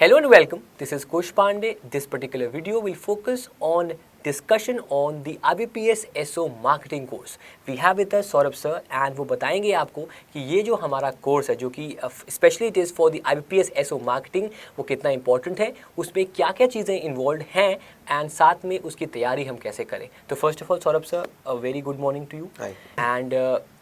Hello and welcome. This is Kush Pandey. This particular video will focus on discussion on the IBPS SO marketing course. We have with us Saurabh sir and वो बताएंगे आपको कि ये जो हमारा course है जो कि specially it is for the IBPS SO marketing वो कितना इंपॉर्टेंट है, उसमें क्या क्या चीज़ें इन्वॉल्व हैं एंड साथ में उसकी तैयारी हम कैसे करें. तो first of all Saurabh sir, a very good morning to you. And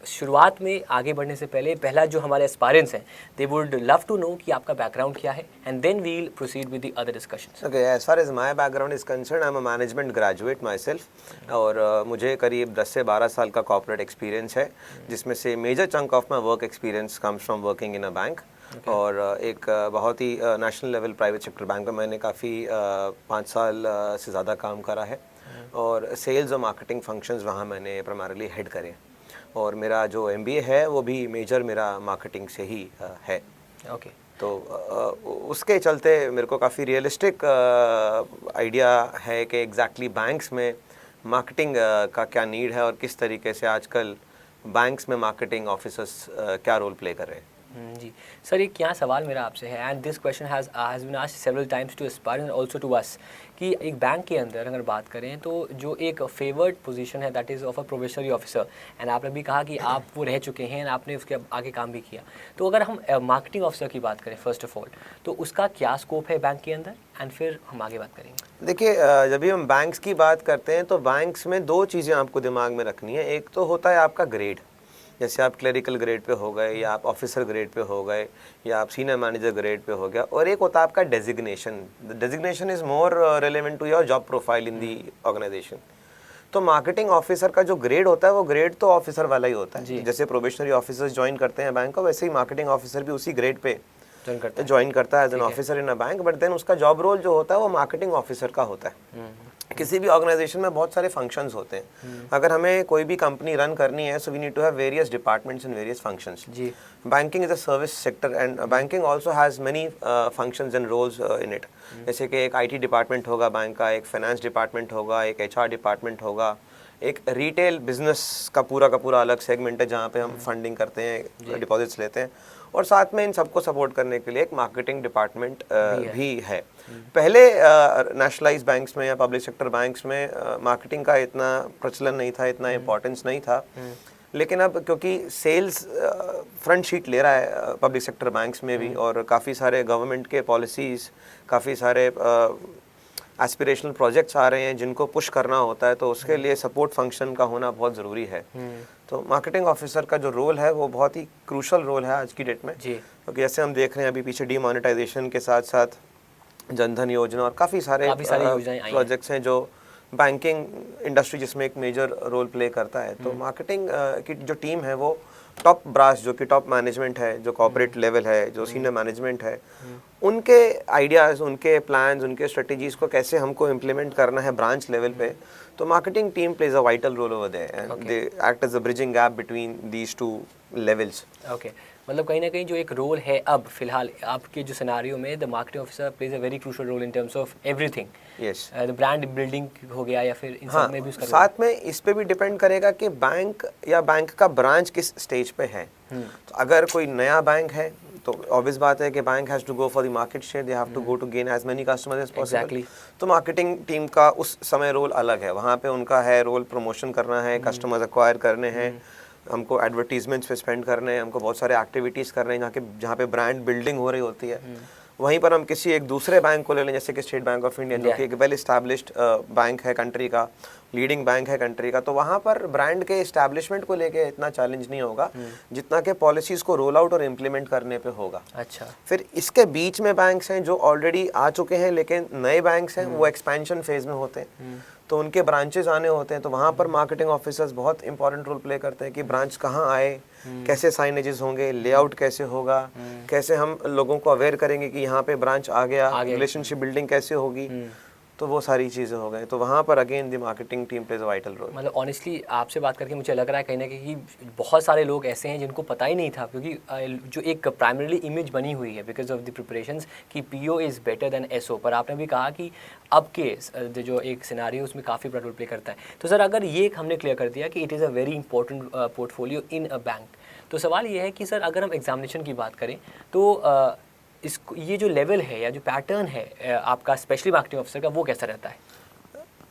शुरुआत में आगे बढ़ने से पहला जो हमारे एस्पायरेंट्स हैं they would love to know कि आपका बैकग्राउंड क्या है and then we will proceed with the other discussions. Okay, as far as my background is concerned, I'm a management graduate myself और मुझे करीब 10 से 12 साल का corporate experience है, जिसमें से major chunk of my work experience comes from working in a bank. और एक बहुत ही national level private sector bank में मैंने काफ़ी 5 साल से ज़्यादा काम करा है और सेल्स और मार्केटिंग फंक्शंस वहाँ मैंने प्राइमरीली हेड करे और मेरा जो MBA है वो भी मेजर मेरा मार्केटिंग से ही है. ओके. तो उसके चलते मेरे को काफ़ी रियलिस्टिक आइडिया है कि एग्जैक्टली बैंक्स में मार्केटिंग का क्या नीड है और किस तरीके से आजकल बैंक्स में मार्केटिंग ऑफिसर्स क्या रोल प्ले कर रहे हैं. जी सर, एक यहाँ सवाल मेरा आपसे है and this question has been asked several times to aspirants and also to us कि एक बैंक के अंदर अगर बात करें तो जो एक फेवर्ड पोजीशन है that is of a probationary officer and आपने भी कहा कि आप वो रह चुके हैं एंड आपने उसके आगे काम भी किया. तो अगर हम मार्केटिंग ऑफिसर की बात करें फर्स्ट ऑफ ऑल तो उसका क्या स्कोप है बैंक के अंदर एंड फिर हम आगे बात करेंगे. देखिए, जब भी हम बैंक्स की बात करते हैं तो बैंक्स में दो चीज़ें आपको दिमाग में रखनी है. एक तो होता है आपका ग्रेड, जैसे आप क्लरिकल ग्रेड पे हो गए या आप ऑफिसर ग्रेड पे हो गए या आप सीनियर मैनेजर ग्रेड पे हो गया. और एक होता है आपका designation. Designation is more relevant to your job profile in the organisation. तो मार्केटिंग ऑफिसर का जो ग्रेड होता है वो ग्रेड तो ऑफिसर वाला ही होता है. जैसे प्रोबेशनरी ऑफिसर्स ज्वाइन करते हैं बैंक को, वैसे ही मार्केटिंग ऑफिसर भी उसी ग्रेड पे ज्वाइन करता है as an officer in a bank. But then उसका जॉब रोल जो होता है वो मार्केटिंग ऑफिसर का होता है. किसी भी ऑर्गेनाइजेशन में बहुत सारे फंक्शंस होते हैं. अगर हमें कोई भी कंपनी रन करनी है so we need to have various departments and various functions. Banking is a service sector and banking also has many functions and roles in it. जैसे कि एक IT डिपार्टमेंट होगा बैंक का, एक फाइनेंस डिपार्टमेंट होगा, एक HR डिपार्टमेंट होगा, एक रिटेल बिजनेस का पूरा अलग सेगमेंट है जहाँ पे हम फंडिंग करते हैं, डिपॉजिट्स लेते हैं. और साथ में इन सबको सपोर्ट करने के लिए एक मार्केटिंग डिपार्टमेंट भी है. पहले नेशनलाइज बैंक्स में या पब्लिक सेक्टर बैंक्स में मार्केटिंग का इतना प्रचलन नहीं था, इतना इम्पोर्टेंस नहीं था. लेकिन अब क्योंकि सेल्स फ्रंट शीट ले रहा है पब्लिक सेक्टर बैंक्स में भी और काफ़ी सारे गवर्नमेंट के पॉलिसीज़, काफ़ी सारे एस्पिरेशनल प्रोजेक्ट्स आ रहे हैं जिनको पुश करना होता है, तो उसके लिए सपोर्ट फंक्शन का होना बहुत ज़रूरी है. तो मार्केटिंग ऑफिसर का जो रोल है वो बहुत ही क्रूशल रोल है आज की डेट में. क्योंकि जैसे हम देख रहे हैं अभी पीछे डीमोनेटाइजेशन के साथ साथ जनधन योजना और काफ़ी सारे प्रोजेक्ट्स हैं जो बैंकिंग इंडस्ट्री जिसमें एक मेजर रोल प्ले करता है. तो मार्केटिंग की जो टीम है वो टॉप ब्रास जो कि टॉप मैनेजमेंट है, जो कॉर्पोरेट लेवल है, जो सीनियर मैनेजमेंट है, उनके आइडियाज़, उनके प्लान्स, उनके स्ट्रेटजीज़ को कैसे हमको इम्प्लीमेंट करना है ब्रांच लेवल पे. तो marketing team plays a vital role over there and they act as a bridging gap between these two levels. Okay, मतलब कहीं ना कहीं जो एक रोल है अब फिलहाल आपके जो सिनारियो में the marketing officer plays a very crucial role in terms of everything. Yes, the brand building हो गया या फिर इन सब में भी उसका साथ में इस पे भी डिपेंड करेगा कि बैंक या बैंक का ब्रांच किस स्टेज पे है. तो अगर कोई नया बैंक है तो ऑब्वियस बात है कि bank has to go for the market share, they have to go to gain as many customers as possible. तो मार्केटिंग टीम का उस समय रोल अलग है. वहाँ पे उनका है रोल प्रमोशन करना है, कस्टमर्स एक्वायर करने हैं, हमको एडवर्टीजमेंट्स पे स्पेंड करने हैं, हमको बहुत सारे एक्टिविटीज़ करने हैं जहाँ पे ब्रांड बिल्डिंग हो रही होती है. वहीं पर हम किसी एक दूसरे बैंक को ले लें जैसे कि स्टेट बैंक ऑफ इंडिया जो कि एक वेल इस्टेब्लिश्ड बैंक है कंट्री का, लीडिंग बैंक है कंट्री का. तो वहाँ पर ब्रांड के इस्टेब्लिशमेंट को लेके इतना चैलेंज नहीं होगा जितना कि पॉलिसीज़ को रोल आउट और इम्प्लीमेंट करने पे होगा. अच्छा, फिर इसके बीच में बैंक्स हैं जो ऑलरेडी आ चुके हैं लेकिन नए बैंक्स हैं वो एक्सपेंशन फेज में होते हैं, तो उनके ब्रांचेस आने होते हैं. तो वहाँ पर मार्केटिंग ऑफिसर्स बहुत इंपॉर्टेंट रोल प्ले करते हैं कि ब्रांच कहाँ आए, कैसे साइनेजेस होंगे, लेआउट कैसे होगा, कैसे हम लोगों को अवेयर करेंगे कि यहाँ पे ब्रांच आ गया, रिलेशनशिप बिल्डिंग कैसे होगी. तो वो सारी चीज़ें हो गई. तो वहाँ पर again the marketing team plays a vital role. मतलब ऑनेस्टली आपसे बात करके मुझे लग रहा है कहीं ना कहीं कि बहुत सारे लोग ऐसे हैं जिनको पता ही नहीं था, क्योंकि जो एक प्राइमरीली इमेज बनी हुई है बिकॉज ऑफ द प्रिपरेशंस कि PO is better than SO. पर आपने भी कहा कि अब के जो एक सिनारियो उसमें काफ़ी बड़ा रोल प्ले करता है. तो सर अगर ये हमने क्लियर कर दिया कि it is a very important portfolio in a bank, तो सवाल ये है कि सर अगर हम एग्जामिनेशन की बात करें तो ये जो लेवल है या जो पैटर्न है आपका स्पेशली मार्केटिंग ऑफिसर का, वो कैसा रहता है?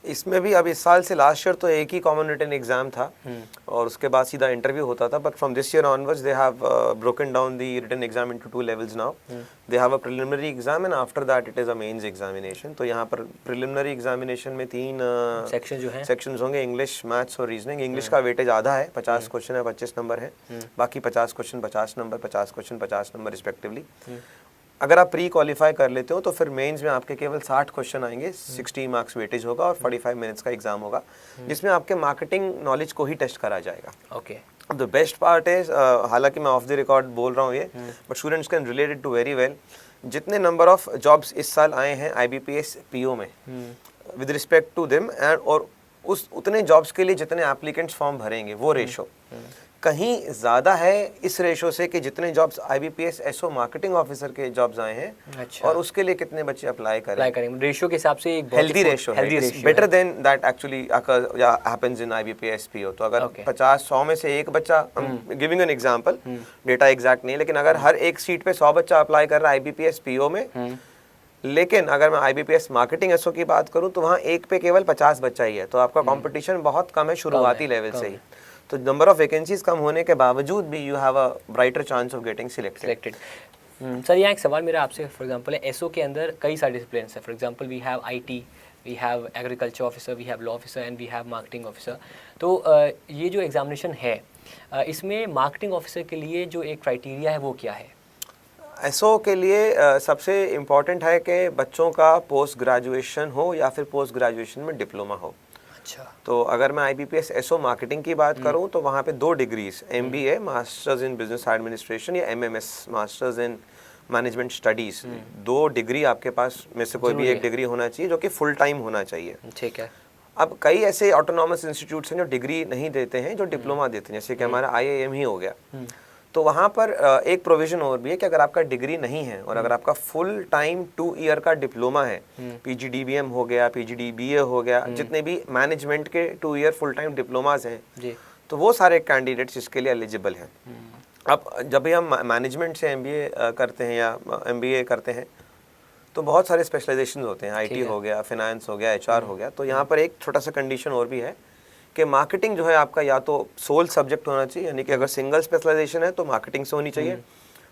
इसमें भी अब इस साल से लास्ट ईयर तो एक ही कॉमन रिटन एग्जाम था और उसके बाद सीधा इंटरव्यू होता था, but from this year onwards they have broken down the written exam into 2 levels now. They have a preliminary exam and after that it is a mains examination. तो यहाँ पर प्रिलिमिनरी एग्जामिनेशन में 3 section जो है sections होंगे, English, maths और reasoning. English का weightage आधा है, 50 क्वेश्चन है, 25 नंबर है. बाकी 50 question 50 number, 50 question 50 number respectively. अगर आप प्री क्वालिफाई कर लेते हो तो फिर मेंस में आपके केवल 60 क्वेश्चन आएंगे, 60 मार्क्स वेटेज होगा और 45 मिनट्स का एग्जाम होगा, जिसमें आपके मार्केटिंग नॉलेज को ही टेस्ट करा जाएगा. Okay. The best part is, हालांकि मैं ऑफ द रिकॉर्ड बोल रहा हूँ ये, but students can relate it to very well. जितने नंबर ऑफ जॉब्स इस साल आए हैं IBPS PO में with respect to them, and और उस उतने जॉब्स के लिए जितने एप्लीकेंट्स फॉर्म भरेंगे, वो रेशो कहीं ज़्यादा है इस रेशो से कि जितने jobs IBPS SO marketing officer के जॉब्स आए हैं. अच्छा. और उसके लिए कितने बच्चे अप्लाई करें. रेशियो के हिसाब से एक हेल्दी रेशो है, better than that actually happens in IBPS PO. तो अगर 50-100 में से एक बच्चा, giving an example, data exact नहीं, लेकिन अगर हर एक सीट पे 100 बच्चा अप्लाई कर रहा है IBPS PO में, लेकिन अगर मैं IBPS मार्केटिंग SO की बात करूं तो वहाँ एक पे केवल 50 बच्चा ही है. तो आपका कंपटीशन बहुत कम है शुरुआती लेवल से ही. तो नंबर ऑफ वैकेंसीज कम होने के बावजूद भी you have a brighter chance of getting selected. Sir, यहाँ एक सवाल मेरा आपसे, फॉर एग्जांपल है SO के अंदर कई सारे डिसिप्लिन है. For example we have IT, we have agriculture officer, we have law officer and we have marketing officer. तो ये जो एग्जामिनेशन है, इसमें मार्केटिंग ऑफिसर के लिए जो एक क्राइटेरिया है वो क्या है? SO के लिए सबसे इम्पॉर्टेंट है कि बच्चों का पोस्ट ग्रेजुएशन हो या फिर पोस्ट ग्रेजुएशन में डिप्लोमा हो. अच्छा. तो अगर मैं IBPS SO मार्केटिंग की बात करूं तो वहाँ पे 2 degrees, MBA masters in business administration या MMS masters in management studies, 2 degree आपके पास में से कोई भी एक डिग्री होना चाहिए जो कि फुल टाइम होना चाहिए. ठीक है. अब कई ऐसे ऑटोनॉमस इंस्टीट्यूट्स हैं जो डिग्री नहीं देते हैं, जो डिप्लोमा देते हैं, जैसे कि हमारा IIM ही हो गया. तो वहाँ पर एक प्रोविज़न और भी है कि अगर आपका डिग्री नहीं है और अगर आपका फुल टाइम 2 ईयर का डिप्लोमा है, PGDBM हो गया, PGDBA हो गया, जितने भी मैनेजमेंट के 2 ईयर फुल टाइम डिप्लोमाज हैं जी, तो वो सारे कैंडिडेट्स इसके लिए एलिजिबल हैं. अब जब भी हम मैनेजमेंट से MBA करते हैं या MBA करते हैं तो बहुत सारे स्पेशलाइजेशन होते हैं. IT हो गया, फिनेंस हो गया, HR हो गया. तो यहाँ पर एक छोटा सा कंडीशन और भी है कि मार्केटिंग जो है आपका या तो सोल सब्जेक्ट होना चाहिए, यानी कि अगर सिंगल स्पेशलाइजेशन है तो मार्केटिंग से होनी चाहिए,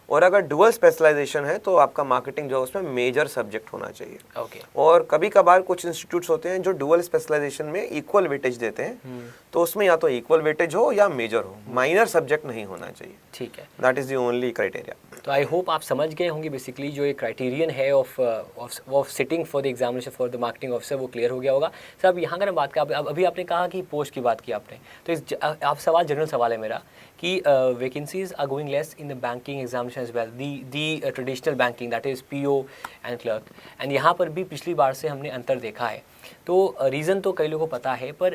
और अगर डुअल स्पेशलाइजेशन है तो आपका मार्केटिंग जो है उसमें मेजर सब्जेक्ट होना चाहिए. ओके. और कभी कभार कुछ इंस्टीट्यूट्स होते हैं जो डुअल स्पेशलाइजेशन में इक्वल वेटेज देते हैं, तो उसमें या तो इक्वल वेटेज हो या मेजर हो, माइनर सब्जेक्ट नहीं होना चाहिए. ठीक है. That is the only criteria. तो आई होप आप समझ गए होंगे बेसिकली जो एक क्राइटेरियन है of sitting for the examination for the marketing officer, वो क्लियर हो गया होगा. सर, अब यहाँ अगर हम बात करें, अभी आपने कहा कि पोस्ट की बात की आपने, तो आप सवाल जनरल सवाल है मेरा कि vacancies are going less in the banking examination as well, the traditional banking that is PO and clerk, and यहाँ पर भी पिछली बार से हमने अंतर देखा है. तो रीज़न तो कई लोगों को पता है, पर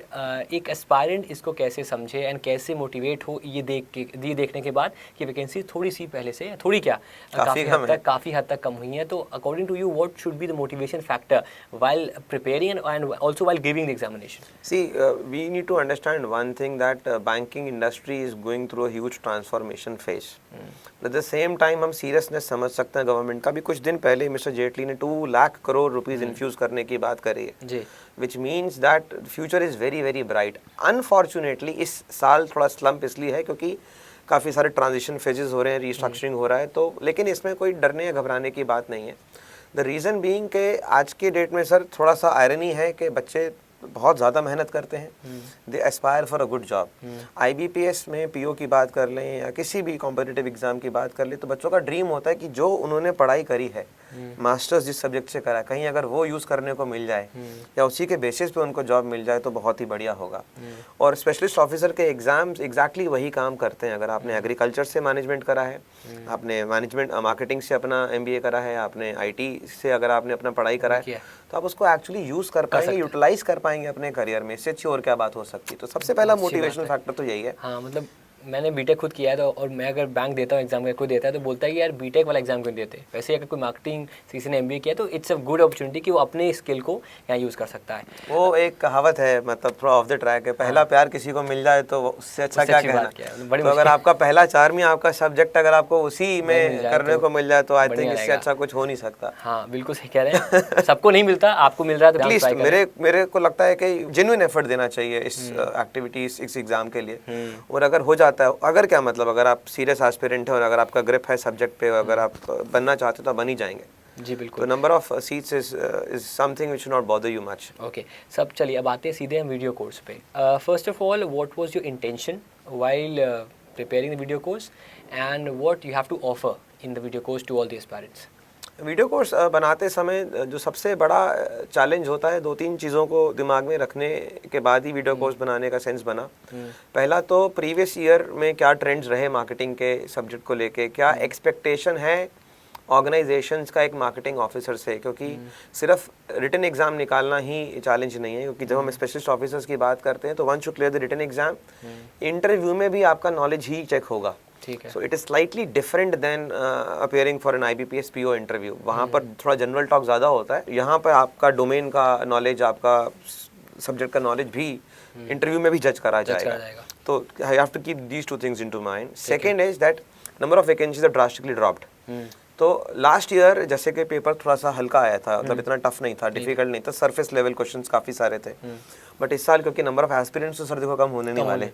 एक एस्पायरेंट इसको कैसे समझे एंड कैसे मोटिवेट हो ये देखने के बाद कि वैकेंसी थोड़ी सी पहले से थोड़ी क्या काफ़ी हद तक कम हुई है. तो according to you what should be the motivation factor while preparing and also while giving the examination? See, we need to understand one thing that banking industry is going through a huge transformation phase. At the same time हम seriousness समझ सकते हैं government का भी. कुछ दिन पहले mister Jaitley ने 2 लाख करोड़ रुपीस इन्फ्यूज करने की बात करी है जी, which means that future is very very bright. Unfortunately इस साल थोड़ा स्लम्प इसलिए है क्योंकि काफ़ी सारे ट्रांजिशन फेजेस हो रहे हैं, रीस्ट्रक्चरिंग हो रहा है, तो लेकिन इसमें कोई डरने या घबराने की बात नहीं है. द रीज़न बीइंग के आज के डेट में सर थोड़ा सा आयरनी है कि बच्चे बहुत ज़्यादा मेहनत करते हैं, they aspire for a good job. IBPS में PO की बात कर लें या किसी भी कॉम्पिटिटिव एग्जाम की बात कर लें, तो बच्चों का ड्रीम होता है कि जो उन्होंने पढ़ाई करी है, मास्टर्स जिस सब्जेक्ट से करा, कहीं अगर वो यूज़ करने को मिल जाए या उसी के बेसिस पे उनको जॉब मिल जाए तो बहुत ही बढ़िया होगा. और स्पेशलिस्ट ऑफिसर के एग्जाम्स एग्जैक्टली वही काम करते हैं. अगर आपने एग्रीकल्चर से मैनेजमेंट करा है, आपने मैनेजमेंट मार्केटिंग से अपना MBA करा है, आपने IT से अगर आपने अपना पढ़ाई करा है, तो आप उसको एक्चुअली यूज़ कर पाएंगे, यूटिलाइज कर पाएंगे अपने करियर में. इससे अच्छी और क्या बात हो सकती है. तो सबसे पहला मोटिवेशनल फैक्टर तो यही है. हाँ, मतलब मैंने बीटेक खुद किया है, तो और मैं अगर बैंक देता हूँ एग्जाम, कोई देता है तो बोलता है कि यार बीटेक वाला एग्जाम क्यों देते। वैसे अगर कोई मार्केटिंग किसी ने एमबीए किया तो इट्स अ गुड अपॉर्चुनिटी कि वो अपने स्किल को यहाँ यूज़ कर सकता है। वो एक कहावत है, मतलब थोड़ा ऑफ द ट्रैक है, पहला प्यार किसी को मिल जाए तो उससे अच्छा क्या कहना। तो अगर आपका पहला 4 में आपका सब्जेक्ट अगर आपको उसी में करने को मिल जाए तो आई थिंक इससे अच्छा कुछ हो नहीं सकता। हाँ बिल्कुल सही कह रहे हैं, सबको नहीं मिलता, आपको मिल रहा है तो एटलीस्ट मेरे को लगता है कि जेन्युइन एफर्ट देना चाहिए इस एक्टिविटीज, इस एग्जाम के लिए। और अगर हो जाता है, अगर क्या मतलब अगर आप सीरियस एस्पिरेंट है और अगर आपका ग्रिप है सब्जेक्ट पे, अगर आप बनना चाहते हो तो बन ही जाएंगे। जी बिल्कुल। तो number of seats is something which not bother you much. Okay सब, चलिए अब आते हैं सीधे हम वीडियो कोर्स पे। First of all what was your intention while preparing the video course and what you have to offer in the video course to all the aspirants? Video course बनाते समय जो सबसे बड़ा चैलेंज होता है, 2-3 चीज़ों को दिमाग में रखने के बाद ही वीडियो कोर्स बनाने का सेंस बना। पहला तो प्रीवियस ईयर में क्या ट्रेंड्स रहे मार्केटिंग के सब्जेक्ट को लेके, क्या एक्सपेक्टेशन है ऑर्गेनाइजेशंस का एक मार्केटिंग ऑफिसर से, क्योंकि सिर्फ रिटन एग्जाम निकालना ही चैलेंज नहीं है, क्योंकि जब हम स्पेशलिस्ट ऑफिसर्स की बात करते हैं तो once you clear the written exam, interview में भी आपका नॉलेज ही चेक होगा। ठीक है। So it is slightly different than appearing for an IBPS PO interview. वहाँ पर थोड़ा जनरल टॉक ज़्यादा होता है, यहाँ पर आपका डोमेन का नॉलेज, आपका सब्जेक्ट का नॉलेज भी इंटरव्यू में भी जज करा जाएगा। तो I have to keep these 2 things into mind. Second is that number of vacancies are drastically dropped. तो लास्ट ईयर जैसे कि पेपर थोड़ा सा हल्का आया था, मतलब इतना टफ नहीं था, डिफिकल्ट नहीं था, सरफेस लेवल क्वेश्चंस काफ़ी सारे थे। बट इस साल क्योंकि नंबर ऑफ एस्पिरेंट्स तो सर देखो कम होने नहीं वाले,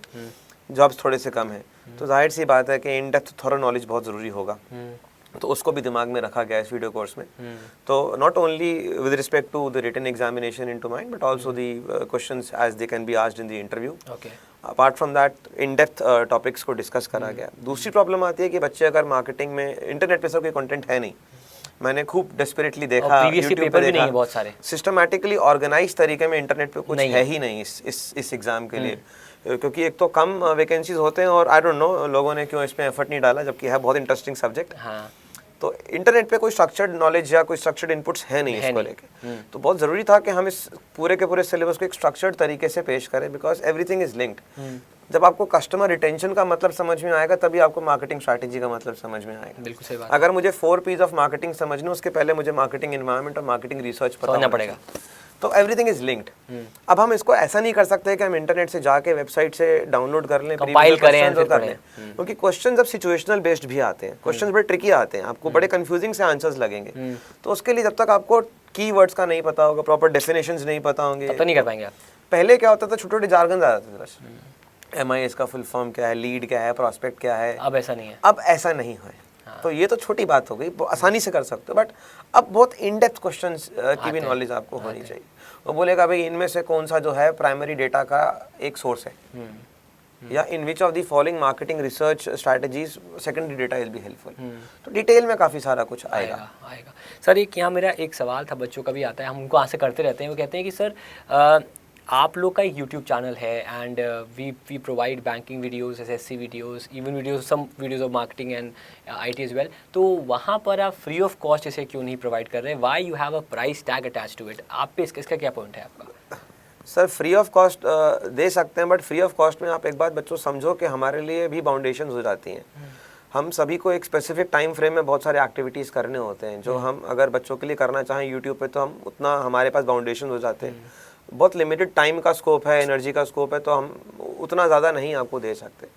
जॉब्स थोड़े से कम है, तो जाहिर सी बात है कि इन डेप्थ थोड़ा नॉलेज बहुत ज़रूरी होगा। तो उसको भी दिमाग में रखा गया इस वीडियो कोर्स में। तो not only with respect to the written examination into mind but also the questions as they can be asked in the interview. Apart from that in depth topics को डिस्कस करा गया। दूसरी problem आती है कि बच्चे अगर मार्केटिंग में, इंटरनेट पे सब कोई कंटेंट है नहीं, मैंने खूब डेस्परेटली देखा, यूट्यूब पे देखा, बहुत सारे सिस्टमैटिकली ऑर्गेनाइज तरीके में इंटरनेट पे कुछ है ही नहीं इस एग्जाम के लिए, क्योंकि एक तो कम वैकेंसीज होते हैं और आई डोंट नो लोगों ने क्यों इसमें एफर्ट नहीं डाला, जबकि है बहुत इंटरेस्टिंग सब्जेक्ट। हाँ। तो इंटरनेट पे कोई स्ट्रक्चर्ड नॉलेज या कोई स्ट्रक्चर्ड इनपुट्स है नहीं इसको लेके। तो बहुत ज़रूरी था कि हम इस पूरे के पूरे सिलेबस को एक स्ट्रक्चर्ड तरीके से पेश करें, बिकॉज एवरीथिंग इज लिंक्ड। जब आपको कस्टमर रिटेंशन का मतलब समझ में आएगा तभी आपको मार्केटिंग स्ट्रैटेजी का मतलब समझ में आएगा। बिल्कुल सही बात। अगर मुझे 4 P's ऑफ मार्केटिंग समझना, उसके पहले मुझे मार्केटिंग एनवायरनमेंट और मार्केटिंग रिसर्च पता पड़ेगा। तो एवरीथिंग इज लिंक्ड। अब हम इसको ऐसा नहीं कर सकते कि हम इंटरनेट से जाके वेबसाइट से डाउनलोड कर लें, कंपाइल करें, क्योंकि क्वेश्चन जब सिचुएशनल बेस्ड भी आते हैं, क्वेश्चन बड़े ट्रिकी आते हैं, आपको बड़े कंफ्यूजिंग से आंसर्स लगेंगे। तो उसके लिए जब तक आपको कीवर्ड्स का नहीं पता होगा, प्रॉपर डेफिनेशंस नहीं पता होंगे, तब तो नहीं कर पाएंगे आप। पहले क्या होता था, छोटे छोटे जार्गन आ जाते थे बस, MIS का फुल फॉर्म क्या है, लीड क्या है, प्रॉस्पेक्ट क्या है। अब ऐसा नहीं है, अब ऐसा नहीं है। हाँ। तो ये तो छोटी बात हो गई, आसानी से कर सकते हो, बट अब बहुत इन डेप्थ क्वेश्चंस की भी नॉलेज आपको होनी चाहिए। वो बोलेगा भाई इनमें से कौन सा जो है प्राइमरी डेटा का एक सोर्स है, या in which of the following marketing research strategies secondary data will be helpful. तो डिटेल में काफ़ी सारा कुछ आएगा। सर एक यहाँ मेरा एक सवाल था, बच्चों का भी आता है, हम उनको आंसर करते रहते हैं। वो कहते हैं कि सर आप लोग का एक यूट्यूब चैनल है and we provide banking videos, SSC videos, even videos, some videos of marketing and IT as well. तो वहाँ पर आप फ्री ऑफ कॉस्ट इसे क्यों नहीं प्रोवाइड कर रहे? Why you have a price tag attached to it? आप पे इसका क्या पॉइंट है आपका? सर फ्री ऑफ कॉस्ट दे सकते हैं, बट फ्री ऑफ कॉस्ट में आप एक बात बच्चों समझो कि हमारे लिए भी बाउंडेशंस हो जाती हैं। हम सभी को एक स्पेसिफिक टाइम फ्रेम में बहुत सारे एक्टिविटीज़ करने होते हैं, जो हम अगर बच्चों के लिए करना चाहें यूट्यूब पे, तो हम उतना हमारे पास बाउंडेशन हो जाते हैं। बहुत लिमिटेड टाइम का स्कोप है, एनर्जी का स्कोप है, तो हम उतना ज़्यादा नहीं आपको दे सकते।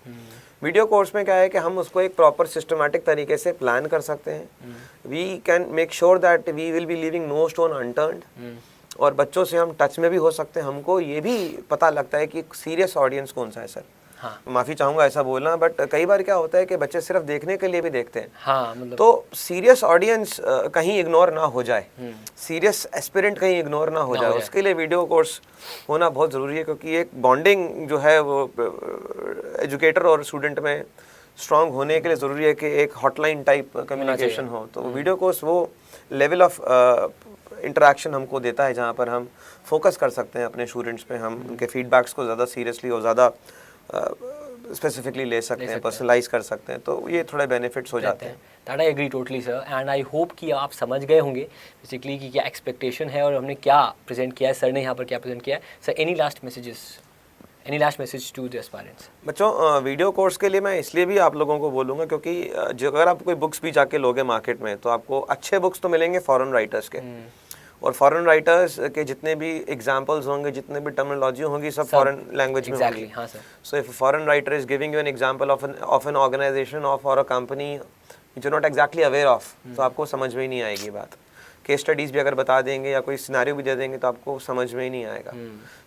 वीडियो कोर्स में क्या है कि हम उसको एक प्रॉपर सिस्टमैटिक तरीके से प्लान कर सकते हैं। We can make sure that we will be leaving no stone unturned, और बच्चों से हम टच में भी हो सकते हैं। हमको ये भी पता लगता है कि सीरियस ऑडियंस कौन सा है। सर हाँ। माफ़ी चाहूँगा ऐसा बोलना, बट कई बार क्या होता है कि बच्चे सिर्फ देखने के लिए भी देखते हैं। हाँ, मतलब तो सीरियस ऑडियंस कहीं इग्नोर ना हो जाए, सीरियस एस्पिरेंट कहीं इग्नोर ना हो जाए, उसके लिए वीडियो कोर्स होना बहुत ज़रूरी है। क्योंकि एक बॉन्डिंग जो है वो एजुकेटर और स्टूडेंट में स्ट्रॉन्ग होने के लिए ज़रूरी है कि एक हॉटलाइन टाइप कम्युनिकेशन हो। तो वीडियो कोर्स वो लेवल ऑफ इंटरेक्शन हमको देता है जहाँ पर हम फोकस कर सकते हैं अपने स्टूडेंट्स पे, हम उनके फीडबैक्स को ज़्यादा सीरियसली और ज़्यादा स्पेसिफिकली ले सकते हैं, पर्सनलाइज कर सकते हैं। तो ये थोड़े बेनिफिट्स हो जाते हैं। That I agree totally sir, and I hope कि आप समझ गए होंगे बेसिकली कि क्या एक्सपेक्टेशन है और हमने क्या प्रेजेंट किया है, सर ने यहाँ पर क्या प्रेजेंट किया है। Sir any last messages? Any last message to the aspirants? बच्चों वीडियो कोर्स के लिए मैं इसलिए भी आप लोगों को बोलूँगा क्योंकि जो अगर आप कोई बुक्स भी जाके लोगे मार्केट में तो आपको अच्छे बुक्स तो मिलेंगे फॉरेन राइटर्स के, और फॉरेन राइटर्स के जितने भी एग्जांपल्स होंगे, जितने भी टर्मिनोलॉजी होंगी, सब फॉरेन लैंग्वेज में होंगी। हाँ sir. So if foreign writer is giving you an example of an organization और a company you are not exactly aware of, तो आपको समझ में ही नहीं आएगी बात। केस स्टडीज़ भी अगर बता देंगे या कोई सिनेरियो भी दे देंगे तो आपको समझ में ही नहीं आएगा।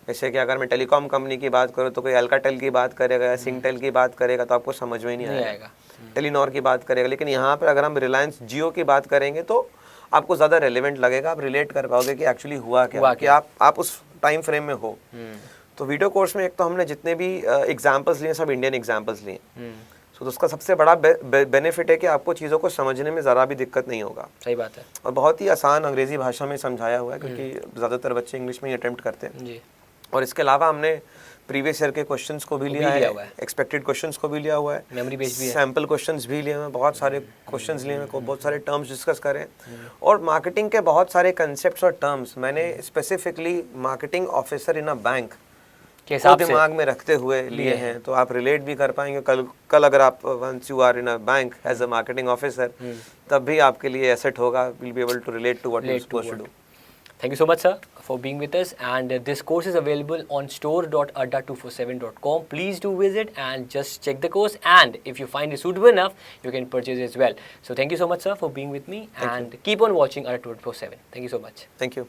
जैसे कि अगर मैं टेलीकॉम कंपनी की बात करूँ तो कोई अल्काटेल की बात करेगा या सिंगटेल की बात करेगा तो आपको समझ में ही नहीं आएगा। टेलीनॉर की बात करेगा, लेकिन यहाँ पर अगर हम रिलायंस जियो की बात करेंगे तो आपको ज़्यादा रेलेवेंट लगेगा, आप रिलेट कर पाओगे कि एक्चुअली हुआ क्या, कि आप उस टाइम फ्रेम में हो। तो वीडियो कोर्स में एक तो हमने जितने भी एग्जाम्पल्स लिए सब इंडियन एग्जाम्पल्स लिए, तो उसका सबसे बड़ा बेनिफिट है कि आपको चीज़ों को समझने में ज़रा भी दिक्कत नहीं होगा। सही बात है। और बहुत ही आसान अंग्रेजी भाषा में समझाया हुआ है क्योंकि ज़्यादातर बच्चे इंग्लिश में ही अटेम्प्ट करते हैं जी। और इसके अलावा हमने प्रीवियस ईयर के क्वेश्चंस को भी लिया है, एक्सपेक्टेड क्वेश्चंस को भी लिया हुआ है, मेमोरी बेस्ड भी है, सैम्पल क्वेश्चंस भी लिए हैं, बहुत सारे क्वेश्चंस लिए हैं, बहुत सारे टर्म्स डिस्कस करें और मार्केटिंग के बहुत सारे कंसेप्ट्स और टर्म्स मैंने specifically marketing officer in a bank के दिमाग में रखते हुए लिए हैं, तो आप रिलेट भी कर पाएंगे। कल अगर आप once you are in a bank as a marketing officer तब भी आपके लिए एसेट होगा, will be able to relate to what you are supposed to do. Thank you so much, sir, for being with us. And this course is available on store.adda247.com. Please do visit and just check the course. And if you find it suitable enough, you can purchase it as well. So thank you so much, sir, for being with me. And keep on watching Adda247. Thank you so much. Thank you.